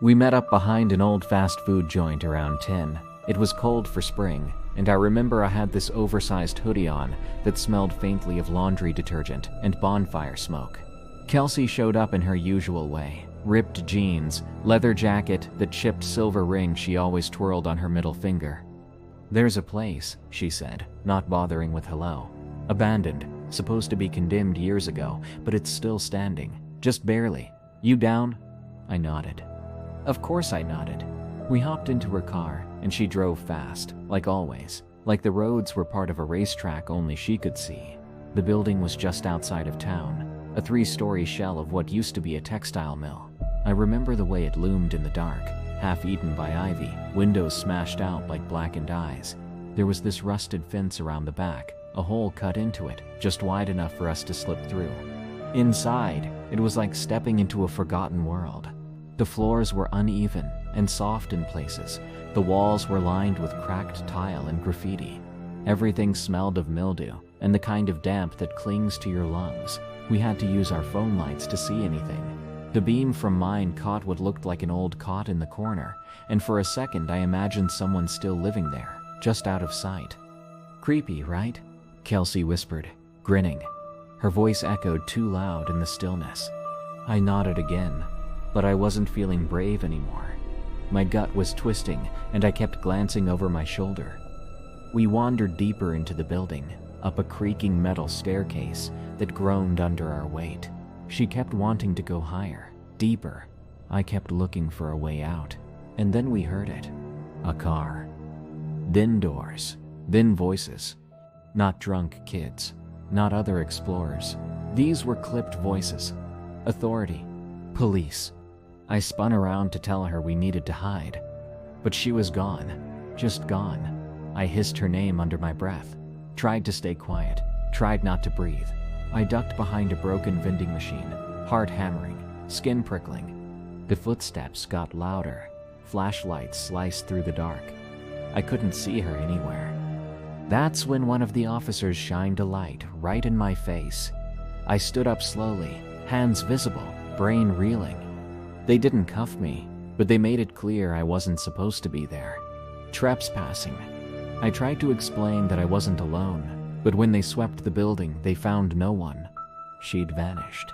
[SPEAKER 1] We met up behind an old fast food joint around 10. It was cold for spring, and I remember I had this oversized hoodie on that smelled faintly of laundry detergent and bonfire smoke. Kelsey showed up in her usual way. Ripped jeans, leather jacket, the chipped silver ring she always twirled on her middle finger. "There's a place," she said, not bothering with hello. "Abandoned, supposed to be condemned years ago, but it's still standing. Just barely. You down?" I nodded. Of course I nodded. We hopped into her car, and she drove fast, like always, like the roads were part of a racetrack only she could see. The building was just outside of town, a 3-story shell of what used to be a textile mill. I remember the way it loomed in the dark, half eaten by ivy, windows smashed out like blackened eyes. There was this rusted fence around the back, a hole cut into it, just wide enough for us to slip through. Inside, it was like stepping into a forgotten world. The floors were uneven and soft in places. The walls were lined with cracked tile and graffiti. Everything smelled of mildew and the kind of damp that clings to your lungs. We had to use our phone lights to see anything. The beam from mine caught what looked like an old cot in the corner, and for a second I imagined someone still living there, just out of sight. "Creepy, right?" Kelsey whispered, grinning. Her voice echoed too loud in the stillness. I nodded again, but I wasn't feeling brave anymore. My gut was twisting, and I kept glancing over my shoulder. We wandered deeper into the building, up a creaking metal staircase that groaned under our weight. She kept wanting to go higher, deeper. I kept looking for a way out, and then we heard it. A car. Then doors. Then voices. Not drunk kids. Not other explorers. These were clipped voices. Authority. Police. I spun around to tell her we needed to hide. But she was gone. Just gone. I hissed her name under my breath. Tried to stay quiet. Tried not to breathe. I ducked behind a broken vending machine. Heart hammering. Skin prickling. The footsteps got louder. Flashlights sliced through the dark. I couldn't see her anywhere. That's when one of the officers shined a light right in my face. I stood up slowly, hands visible, brain reeling. They didn't cuff me, but they made it clear I wasn't supposed to be there. Trespassing. I tried to explain that I wasn't alone, but when they swept the building, they found no one. She'd vanished.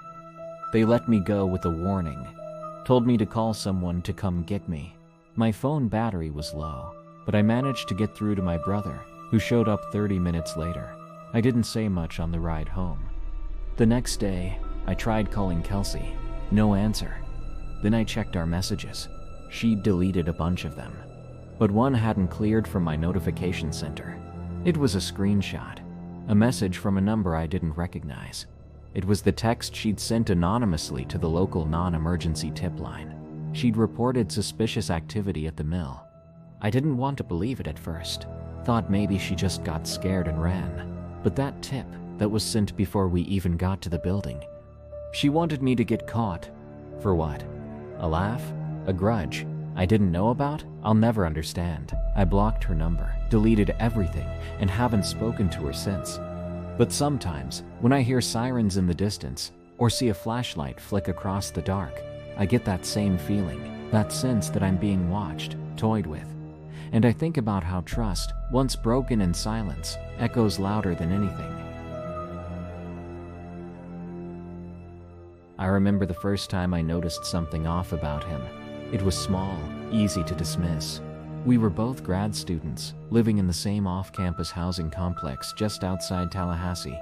[SPEAKER 1] They let me go with a warning. Told me to call someone to come get me. My phone battery was low, but I managed to get through to my brother, who showed up 30 minutes later. I didn't say much on the ride home. The next day, I tried calling Kelsey. No answer. Then I checked our messages. She'd deleted a bunch of them, but one hadn't cleared from my notification center. It was a screenshot, a message from a number I didn't recognize. It was the text she'd sent anonymously to the local non-emergency tip line. She'd reported suspicious activity at the mill. I didn't want to believe it at first. Thought maybe she just got scared and ran. But that tip that was sent before we even got to the building. She wanted me to get caught. For what? A laugh? A grudge? I didn't know about? I'll never understand. I blocked her number, deleted everything, and haven't spoken to her since. But sometimes, when I hear sirens in the distance, or see a flashlight flick across the dark, I get that same feeling, that sense that I'm being watched, toyed with. And I think about how trust, once broken in silence, echoes louder than anything. I remember the first time I noticed something off about him. It was small, easy to dismiss. We were both grad students, living in the same off-campus housing complex just outside Tallahassee.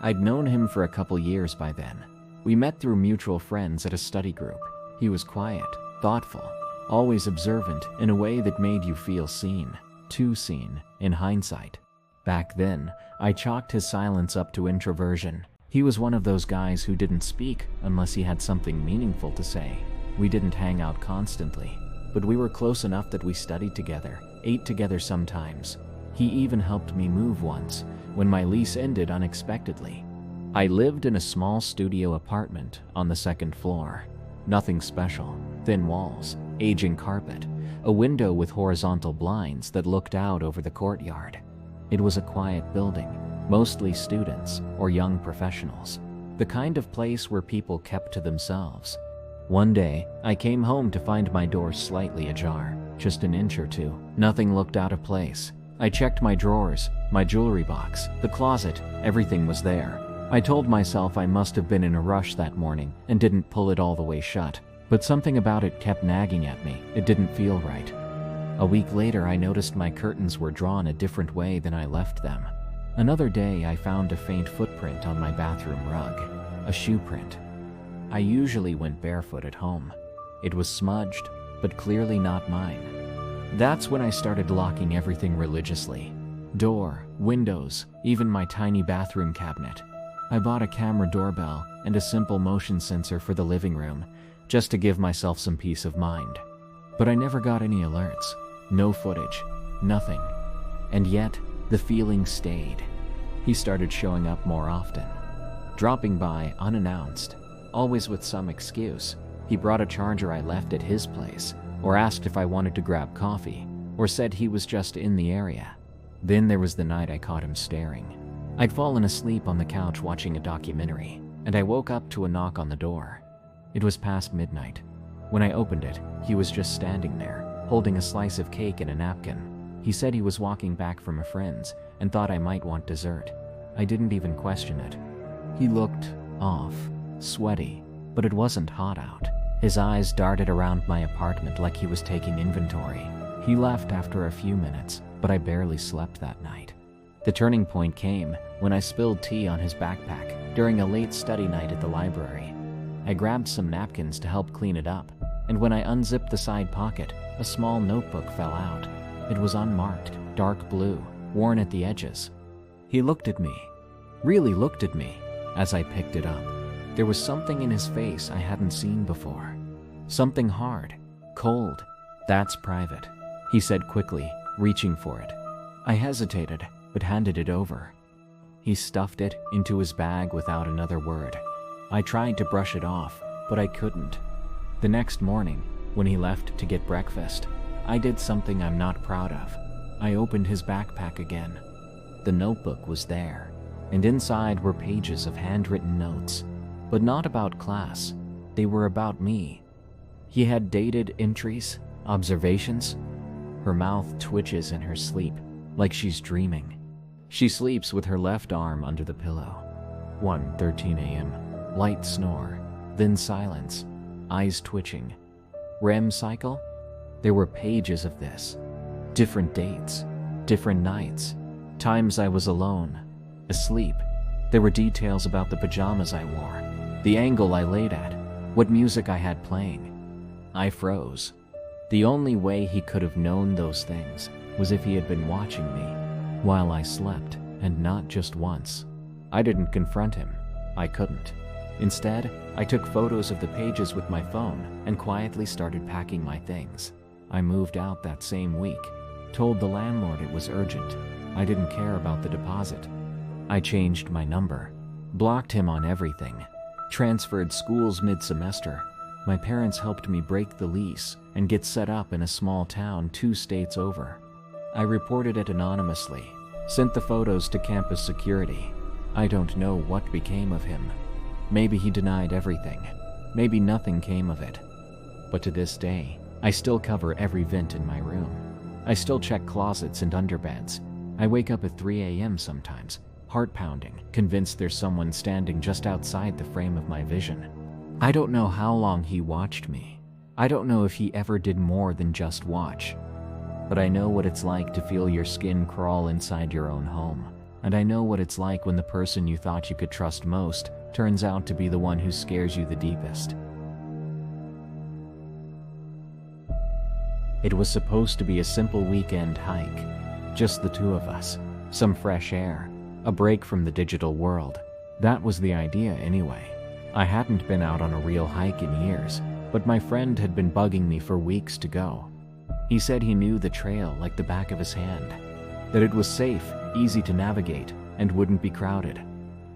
[SPEAKER 1] I'd known him for a couple years by then. We met through mutual friends at a study group. He was quiet, thoughtful, always observant in a way that made you feel seen, too seen, in hindsight. Back then, I chalked his silence up to introversion. He was one of those guys who didn't speak unless he had something meaningful to say. We didn't hang out constantly, but we were close enough that we studied together, ate together sometimes. He even helped me move once, when my lease ended unexpectedly. I lived in a small studio apartment on the second floor. Nothing special. Thin walls, aging carpet, a window with horizontal blinds that looked out over the courtyard. It was a quiet building, mostly students or young professionals, the kind of place where people kept to themselves. One day, I came home to find my door slightly ajar, just an inch or two. Nothing looked out of place. I checked my drawers, my jewelry box, the closet, everything was there. I told myself I must have been in a rush that morning and didn't pull it all the way shut, but something about it kept nagging at me. It didn't feel right. A week later, I noticed my curtains were drawn a different way than I left them. Another day, I found a faint footprint on my bathroom rug, a shoe print. I usually went barefoot at home. It was smudged, but clearly not mine. That's when I started locking everything religiously. Door, windows, even my tiny bathroom cabinet. I bought a camera doorbell and a simple motion sensor for the living room, just to give myself some peace of mind. But I never got any alerts. No footage. Nothing. And yet, the feeling stayed. He started showing up more often. Dropping by unannounced, always with some excuse. He brought a charger I left at his place, or asked if I wanted to grab coffee, or said he was just in the area. Then there was the night I caught him staring. I'd fallen asleep on the couch watching a documentary, and I woke up to a knock on the door. It was past midnight. When I opened it, he was just standing there, holding a slice of cake and a napkin. He said he was walking back from a friend's and thought I might want dessert. I didn't even question it. He looked off, sweaty, but it wasn't hot out. His eyes darted around my apartment like he was taking inventory. He left after a few minutes, but I barely slept that night. The turning point came when I spilled tea on his backpack during a late study night at the library. I grabbed some napkins to help clean it up, and when I unzipped the side pocket, a small notebook fell out. It was unmarked, dark blue, worn at the edges. He looked at me, really looked at me, as I picked it up. There was something in his face I hadn't seen before. Something hard, cold. "That's private," he said quickly, reaching for it. I hesitated, but handed it over. He stuffed it into his bag without another word. I tried to brush it off, but I couldn't. The next morning, when he left to get breakfast, I did something I'm not proud of. I opened his backpack again. The notebook was there, and inside were pages of handwritten notes, but not about class. They were about me. He had dated entries, observations. Her mouth twitches in her sleep, like she's dreaming. She sleeps with her left arm under the pillow. 1:13 a.m. Light snore, then silence, eyes twitching. REM cycle? There were pages of this. Different dates, different nights, times I was alone, asleep. There were details about the pajamas I wore, the angle I laid at, what music I had playing. I froze. The only way he could have known those things was if he had been watching me while I slept, and not just once. I didn't confront him. I couldn't. Instead, I took photos of the pages with my phone and quietly started packing my things. I moved out that same week, told the landlord it was urgent. I didn't care about the deposit. I changed my number, blocked him on everything, transferred schools mid-semester. My parents helped me break the lease and get set up in a small town 2 states over. I reported it anonymously, sent the photos to campus security. I don't know what became of him. Maybe he denied everything. Maybe nothing came of it. But to this day, I still cover every vent in my room. I still check closets and underbeds. I wake up at 3 a.m. sometimes, heart pounding, convinced there's someone standing just outside the frame of my vision. I don't know how long he watched me. I don't know if he ever did more than just watch. But I know what it's like to feel your skin crawl inside your own home. And I know what it's like when the person you thought you could trust most turns out to be the one who scares you the deepest. It was supposed to be a simple weekend hike. Just the two of us. Some fresh air. A break from the digital world. That was the idea anyway. I hadn't been out on a real hike in years, but my friend had been bugging me for weeks to go. He said he knew the trail like the back of his hand, that it was safe, easy to navigate, and wouldn't be crowded.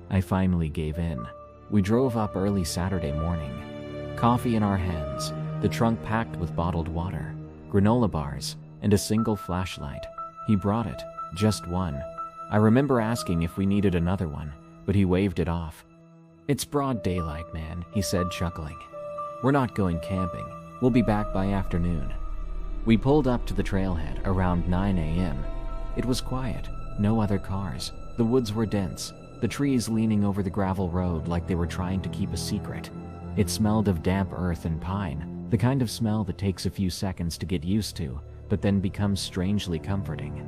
[SPEAKER 1] I finally gave in. We drove up early Saturday morning. Coffee in our hands, the trunk packed with bottled water, granola bars, and a single flashlight. He brought it, just one. I remember asking if we needed another one, but he waved it off. "It's broad daylight, man," he said, chuckling. "We're not going camping. We'll be back by afternoon." We pulled up to the trailhead around 9 a.m. It was quiet, no other cars. The woods were dense, the trees leaning over the gravel road like they were trying to keep a secret. It smelled of damp earth and pine, the kind of smell that takes a few seconds to get used to, but then becomes strangely comforting.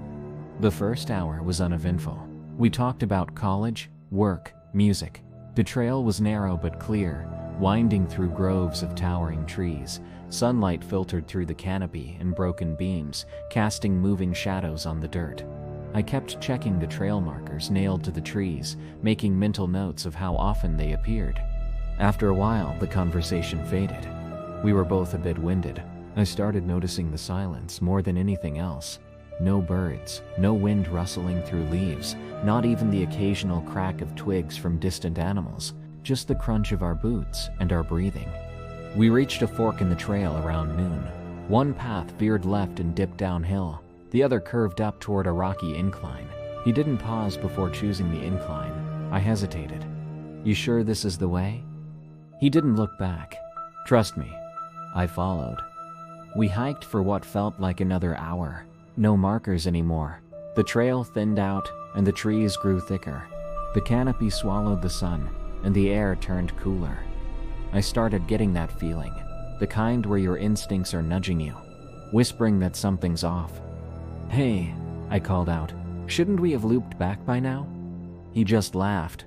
[SPEAKER 1] The first hour was uneventful. We talked about college, work, music. The trail was narrow but clear, winding through groves of towering trees. Sunlight filtered through the canopy and broken beams, casting moving shadows on the dirt. I kept checking the trail markers nailed to the trees, making mental notes of how often they appeared. After a while, the conversation faded. We were both a bit winded. I started noticing the silence more than anything else. No birds, no wind rustling through leaves, not even the occasional crack of twigs from distant animals, just the crunch of our boots and our breathing. We reached a fork in the trail around noon. One path veered left and dipped downhill. The other curved up toward a rocky incline. He didn't pause before choosing the incline. I hesitated. "You sure this is the way?" He didn't look back. "Trust me." I followed. We hiked for what felt like another hour. No markers anymore. The trail thinned out and the trees grew thicker. The canopy swallowed the sun and the air turned cooler. I started getting that feeling, the kind where your instincts are nudging you, whispering that something's off. "Hey," I called out, "shouldn't we have looped back by now?" He just laughed.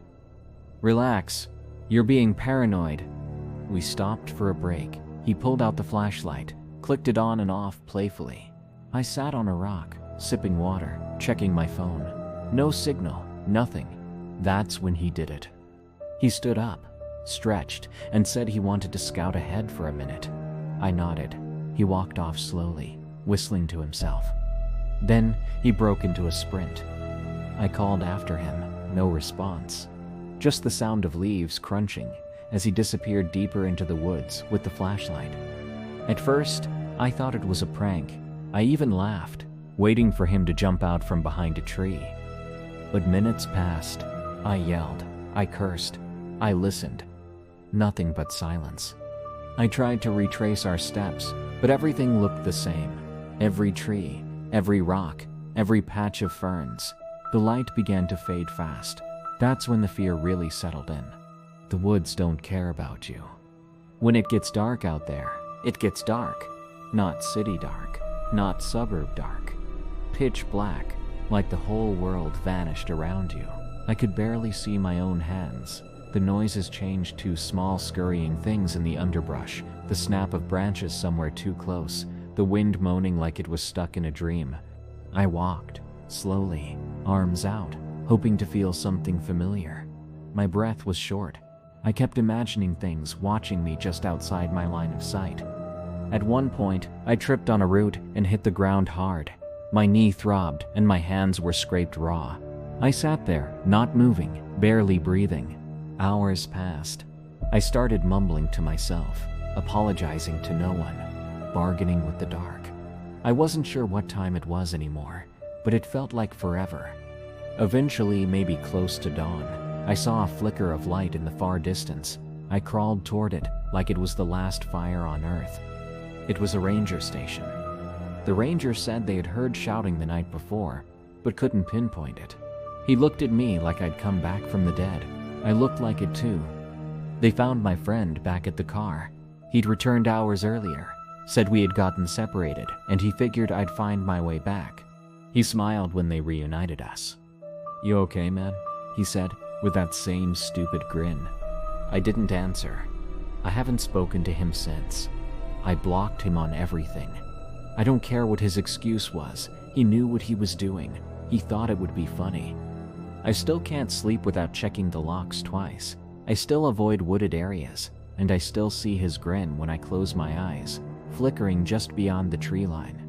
[SPEAKER 1] "Relax, you're being paranoid." We stopped for a break. He pulled out the flashlight, clicked it on and off playfully. I sat on a rock, sipping water, checking my phone. No signal, nothing. That's when he did it. He stood up, stretched, and said he wanted to scout ahead for a minute. I nodded. He walked off slowly, whistling to himself. Then he broke into a sprint. I called after him, no response. Just the sound of leaves crunching as he disappeared deeper into the woods with the flashlight. At first, I thought it was a prank. I even laughed, waiting for him to jump out from behind a tree. But minutes passed. I yelled. I cursed. I listened. Nothing but silence. I tried to retrace our steps, but everything looked the same. Every tree, every rock, every patch of ferns. The light began to fade fast. That's when the fear really settled in. The woods don't care about you. When it gets dark out there, it gets dark. Not city dark, not suburb dark. Pitch black, like the whole world vanished around you. I could barely see my own hands. The noises changed to small scurrying things in the underbrush, the snap of branches somewhere too close, the wind moaning like it was stuck in a dream. I walked, slowly, arms out, hoping to feel something familiar. My breath was short. I kept imagining things watching me just outside my line of sight. At one point, I tripped on a root and hit the ground hard. My knee throbbed and my hands were scraped raw. I sat there, not moving, barely breathing. Hours passed. I started mumbling to myself, apologizing to no one, bargaining with the dark. I wasn't sure what time it was anymore, but it felt like forever. Eventually, maybe close to dawn, I saw a flicker of light in the far distance. I crawled toward it like it was the last fire on Earth. It was a ranger station. The ranger said they had heard shouting the night before, but couldn't pinpoint it. He looked at me like I'd come back from the dead. I looked like it too. They found my friend back at the car. He'd returned hours earlier, said we had gotten separated, and he figured I'd find my way back. He smiled when they reunited us. "You okay, man?" he said, with that same stupid grin. I didn't answer. I haven't spoken to him since. I blocked him on everything. I don't care what his excuse was. He knew what he was doing. He thought it would be funny. I still can't sleep without checking the locks twice. I still avoid wooded areas, and I still see his grin when I close my eyes, flickering just beyond the tree line.